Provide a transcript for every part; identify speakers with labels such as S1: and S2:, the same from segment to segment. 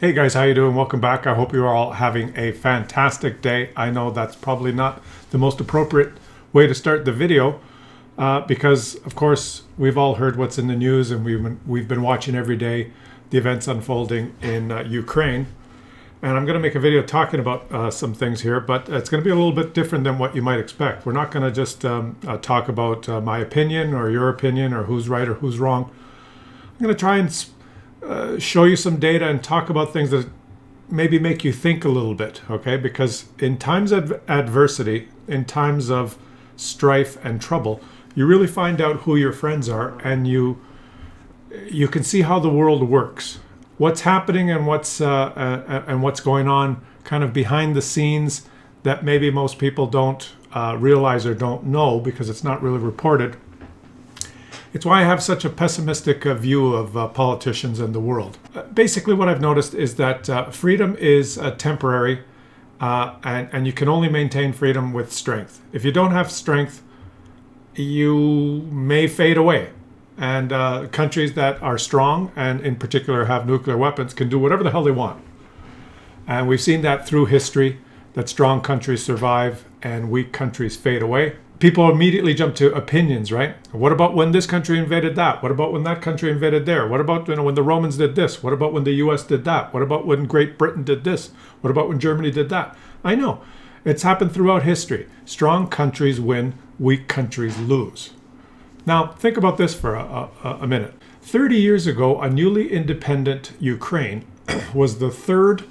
S1: Hey guys, how you doing? Welcome back. I hope you're all having a fantastic day. I know that's probably not the most appropriate way to start the video because, of course, we've all heard what's in the news and we've been watching every day the events unfolding in Ukraine. And I'm going to make a video talking about some things here, but it's going to be a little bit different than what you might expect. We're not going to just talk about my opinion or your opinion or who's right or who's wrong. I'm going to try and show you some data and talk about things that maybe make you think a little bit, okay? Because in times of adversity, in times of strife and trouble, you really find out who your friends are, and you can see how the world works, what's happening and what's going on kind of behind the scenes that maybe most people don't realize or don't know because it's not really reported. It's why I have such a pessimistic view of politicians and the world. Basically, what I've noticed is that freedom is temporary, and you can only maintain freedom with strength. If you don't have strength, you may fade away. And countries that are strong, and in particular have nuclear weapons, can do whatever the hell they want. And we've seen that through history, that strong countries survive and weak countries fade away. People immediately jump to opinions, right? What about when this country invaded that? What about when that country invaded there? What about when the Romans did this? What about when the US did that? What about when Great Britain did this? What about when Germany did that? I know. It's happened throughout history. Strong countries win, weak countries lose. Now, think about this for a minute. 30 years ago, a newly independent Ukraine was the third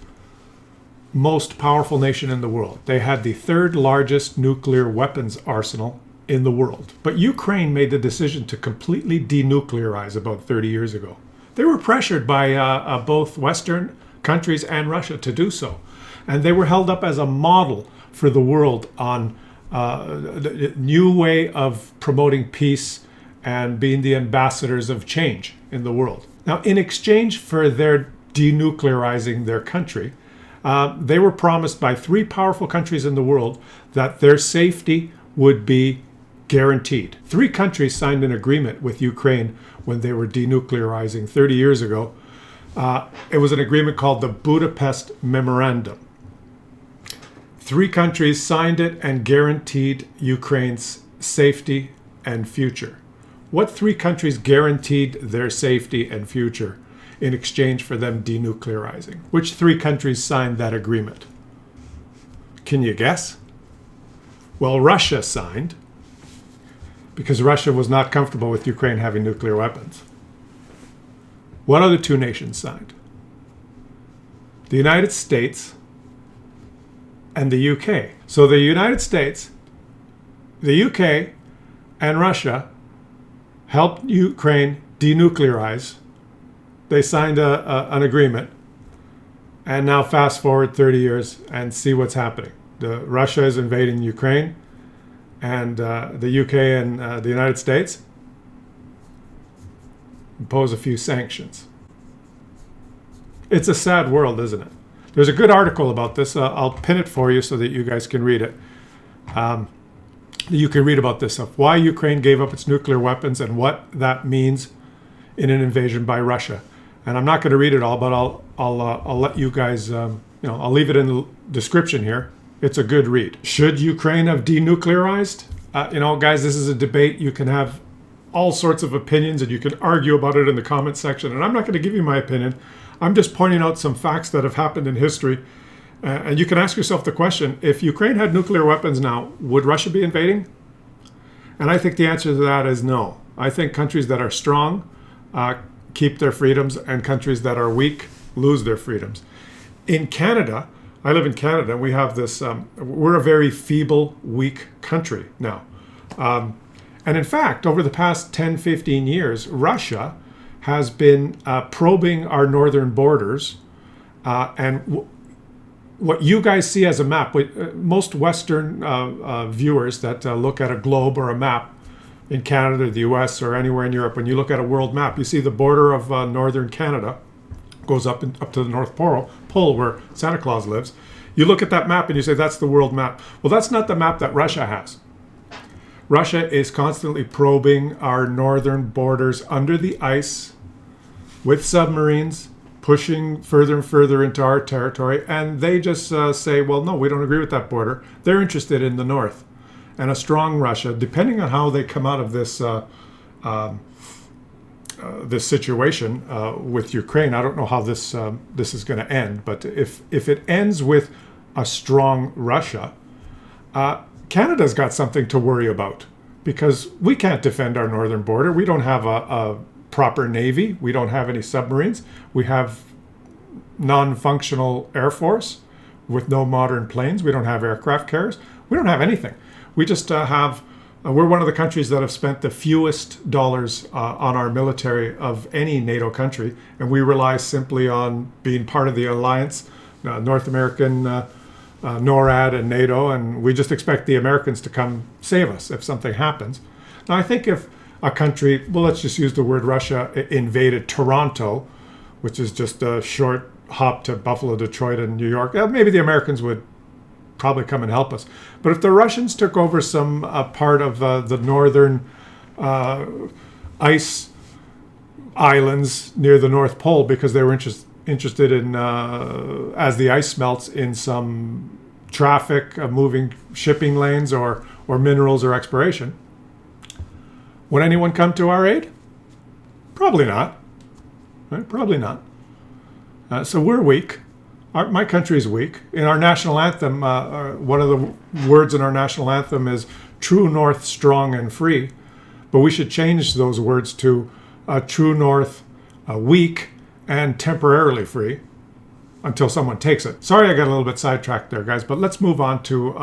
S1: most powerful nation in the world. They had the third largest nuclear weapons arsenal in the world. But Ukraine made the decision to completely denuclearize about 30 years ago. They were pressured by both Western countries and Russia to do so. And they were held up as a model for the world on the new way of promoting peace and being the ambassadors of change in the world. Now, in exchange for their denuclearizing their country, they were promised by three powerful countries in the world that their safety would be guaranteed. Three countries signed an agreement with Ukraine when they were denuclearizing 30 years ago. It was an agreement called the Budapest Memorandum. Three countries signed it and guaranteed Ukraine's safety and future. What three countries guaranteed their safety and future in exchange for them denuclearizing? Which three countries signed that agreement? Can you guess? Well, Russia signed because Russia was not comfortable with Ukraine having nuclear weapons. What other two nations signed? The United States and the UK. So the United States, the UK, and Russia helped Ukraine denuclearize. They signed an agreement, and now fast forward 30 years and see what's happening. Russia is invading Ukraine, and the UK and the United States impose a few sanctions. It's a sad world, isn't it? There's a good article about this. I'll pin it for you so that you guys can read it. You can read about this stuff. Why Ukraine gave up its nuclear weapons and what that means in an invasion by Russia. And I'm not going to read it all, but I'll let you guys, I'll leave it in the description here. It's a good read. Should Ukraine have denuclearized? Guys, this is a debate. You can have all sorts of opinions and you can argue about it in the comment section. And I'm not going to give you my opinion. I'm just pointing out some facts that have happened in history. And you can ask yourself the question, if Ukraine had nuclear weapons now, would Russia be invading? And I think the answer to that is no. I think countries that are strong keep their freedoms, and countries that are weak lose their freedoms. In Canada, I live in Canada, and we have this, we're a very feeble, weak country now. And in fact, over the past 10, 15 years, Russia has been probing our northern borders. And what you guys see as a map, most Western viewers that look at a globe or a map in Canada, the US, or anywhere in Europe, when you look at a world map, you see the border of northern Canada goes up to the North Pole where Santa Claus lives. You look at that map and you say, that's the world map. Well, that's not the map that Russia has. Russia is constantly probing our northern borders under the ice with submarines pushing further and further into our territory, and they just say, well, no, we don't agree with that border. They're interested in the north. And a strong Russia, depending on how they come out of this this situation with Ukraine. I don't know how this is going to end, but if it ends with a strong Russia, Canada's got something to worry about, because we can't defend our northern border. We don't have a proper navy. We don't have any submarines. We have non-functional air force with no modern planes. We don't have aircraft carriers. We don't have anything. We just have, we're one of the countries that have spent the fewest dollars on our military of any NATO country, and we rely simply on being part of the alliance, North American NORAD and NATO, and we just expect the Americans to come save us if something happens. Now, I think if a country, well, let's just use the word Russia, invaded Toronto, which is just a short hop to Buffalo, Detroit, and New York, maybe the Americans would probably come and help us. But if the Russians took over some part of the northern ice islands near the North Pole, because they were interested in, as the ice melts, in some traffic, moving shipping lanes or minerals or exploration, would anyone come to our aid? Probably not. Right? Probably not. So we're weak. My country is weak. In our national anthem, one of the words in our national anthem is "True North, strong and free," but we should change those words to "True North, weak and temporarily free," until someone takes it. Sorry, I got a little bit sidetracked there, guys, but let's move on to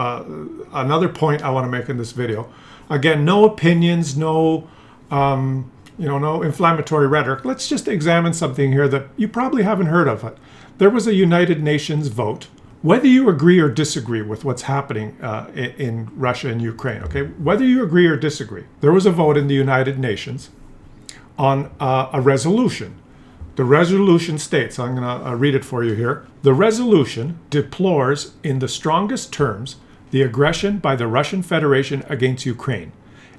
S1: another point I want to make in this video. Again, no opinions, no inflammatory rhetoric. Let's just examine something here that you probably haven't heard of. There was a United Nations vote. Whether you agree or disagree with what's happening in Russia and Ukraine, okay? Whether you agree or disagree, there was a vote in the United Nations on a resolution. The resolution states, I'm going to read it for you here. The resolution deplores in the strongest terms the aggression by the Russian Federation against Ukraine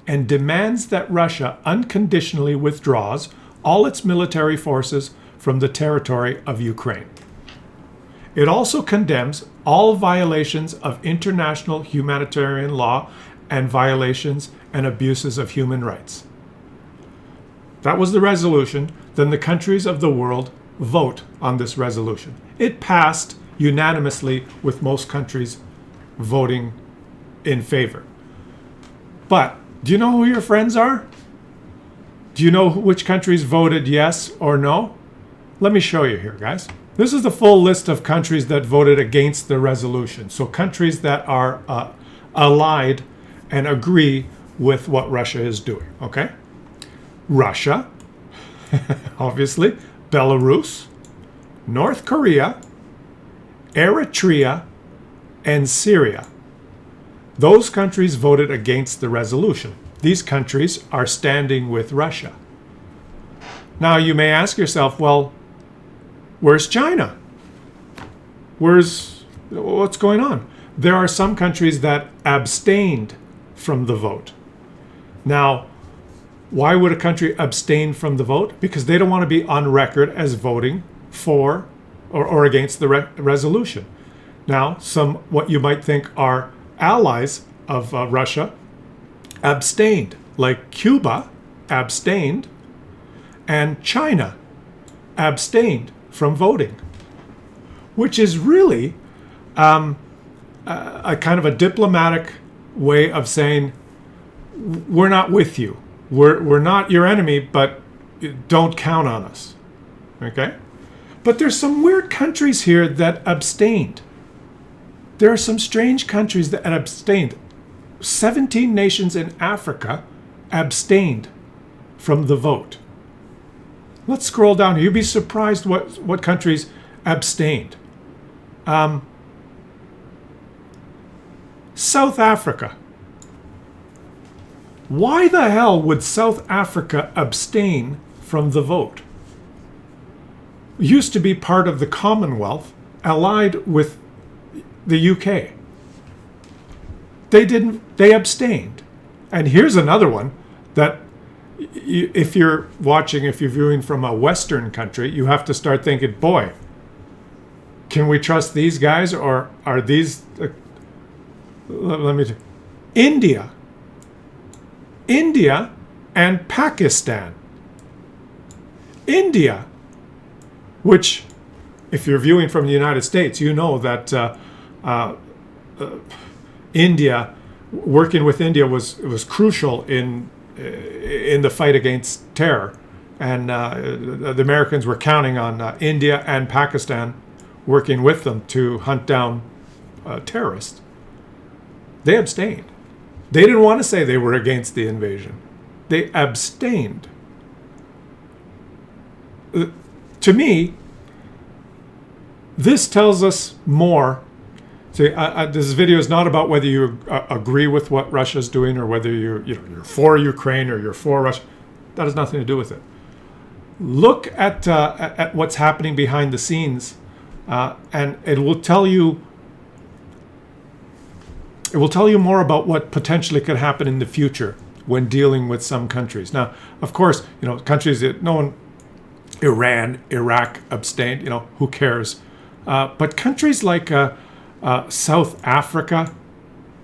S1: and demands that Russia unconditionally withdraws all its military forces from the territory of Ukraine. It also condemns all violations of international humanitarian law and violations and abuses of human rights. That was the resolution. Then the countries of the world vote on this resolution. It passed unanimously, with most countries voting in favor. But do you know who your friends are? Do you know which countries voted yes or no? Let me show you here, guys. This is the full list of countries that voted against the resolution. So countries that are allied and agree with what Russia is doing, okay? Russia, obviously, Belarus, North Korea, Eritrea, and Syria. Those countries voted against the resolution. These countries are standing with Russia. Now you may ask yourself, well, where's China? What's going on? There are some countries that abstained from the vote. Now, why would a country abstain from the vote? Because they don't want to be on record as voting for or against the resolution. Now, some what you might think are allies of Russia abstained, like Cuba abstained, and China abstained from voting, which is really a kind of a diplomatic way of saying, we're not with you. We're not your enemy, but don't count on us. Okay? But there's some weird countries here that abstained. There are some strange countries that abstained. 17 nations in Africa abstained from the vote. Let's scroll down here. You'd be surprised what countries abstained. South Africa. Why the hell would South Africa abstain from the vote? It used to be part of the Commonwealth, allied with the UK. They abstained. And here's another one that if you're watching, if you're viewing from a Western country, you have to start thinking, boy, can we trust these guys, or are these? Let me. India and Pakistan. India, which, if you're viewing from the United States, you know that India, working with India was crucial in the fight against terror, and the Americans were counting on India and Pakistan working with them to hunt down terrorists. They abstained. They didn't want to say they were against the invasion. They abstained. To me, this tells us more. See, this video is not about whether you agree with what Russia's doing, or whether you're for Ukraine or you're for Russia. That has nothing to do with it. Look at what's happening behind the scenes, and it will tell you. It will tell you more about what potentially could happen in the future when dealing with some countries. Now, of course, countries that no one, Iran, Iraq abstained. Who cares? But countries like South Africa,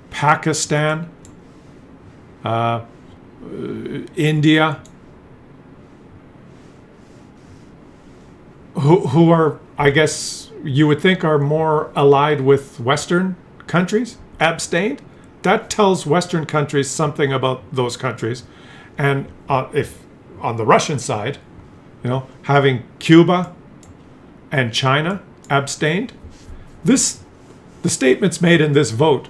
S1: Pakistan, India, who are, I guess you would think, are more allied with Western countries, abstained. That tells Western countries something about those countries. And if on the Russian side, having Cuba and China abstained, the statements made in this vote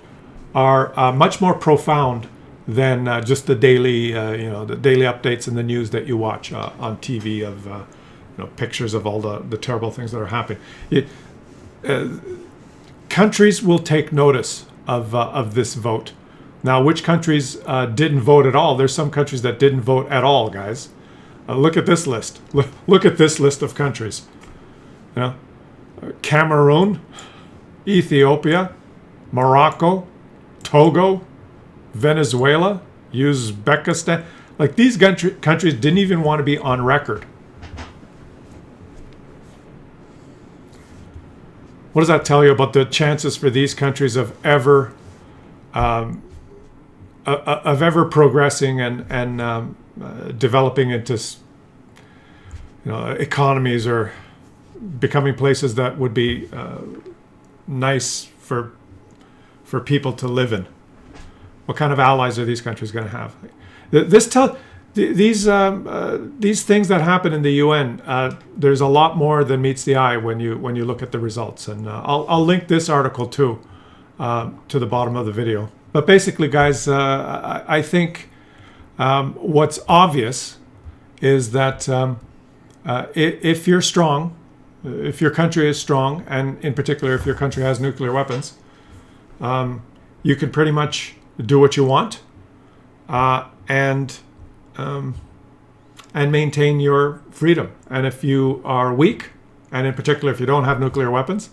S1: are much more profound than just the daily updates in the news that you watch on TV of pictures of all the terrible things that are happening. Countries will take notice of this vote. Now, which countries didn't vote at all? There's some countries that didn't vote at all, guys. Look at this list. Look at this list of countries. Cameroon, Ethiopia, Morocco, Togo, Venezuela, Uzbekistan. Like, these countries didn't even want to be on record. What does that tell you about the chances for these countries of ever progressing and developing into economies, or becoming places that would be nice for people to live in? What kind of allies are these countries going to have? These things that happen in the UN, there's a lot more than meets the eye when you look at the results, and I'll link this article too to the bottom of the video. But basically, guys, I think what's obvious is that if you're strong, if your country is strong, and in particular if your country has nuclear weapons, you can pretty much do what you want, and maintain your freedom. And if you are weak, and in particular if you don't have nuclear weapons,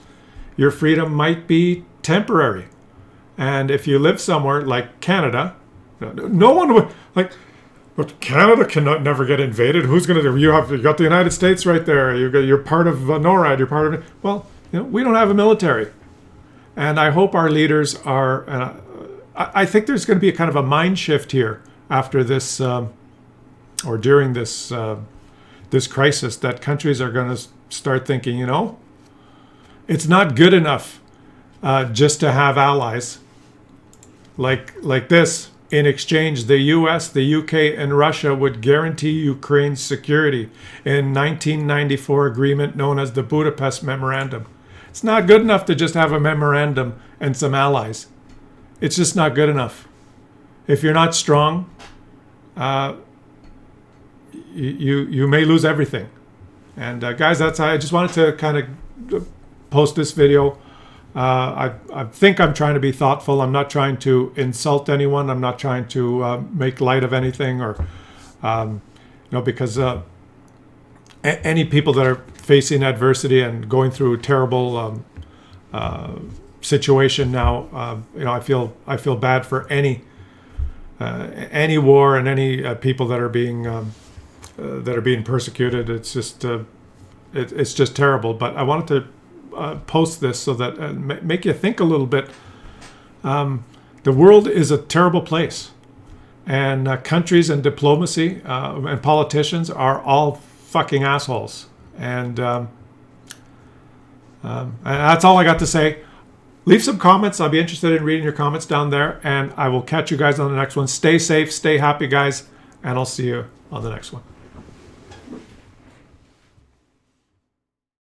S1: your freedom might be temporary. And if you live somewhere like Canada, no one would but Canada cannot never get invaded. Who's going to do? You got the United States right there. You're part of NORAD. You're part of it. Well, we don't have a military, and I hope our leaders are. I think there's going to be a kind of a mind shift here after this, or during this this crisis, that countries are going to start thinking, it's not good enough just to have allies like this. In exchange, the US, the UK, and Russia would guarantee Ukraine's security in 1994 agreement known as the Budapest Memorandum. It's not good enough to just have a memorandum and some allies. It's just not good enough. If you're not strong, you may lose everything. And guys, I just wanted to kind of post this video. I think I'm trying to be thoughtful. I'm not trying to insult anyone. I'm not trying to make light of anything, or because any people that are facing adversity and going through a terrible situation now, I feel bad for any any war and any people that are being persecuted. It's just terrible. But I wanted to post this so that make you think a little bit. The world is a terrible place, and countries and diplomacy and politicians are all fucking assholes. And that's all I got to say. Leave some comments. I'll be interested in reading your comments down there, and I will catch you guys on the next one. Stay safe, stay happy, guys, and I'll see you on the next one.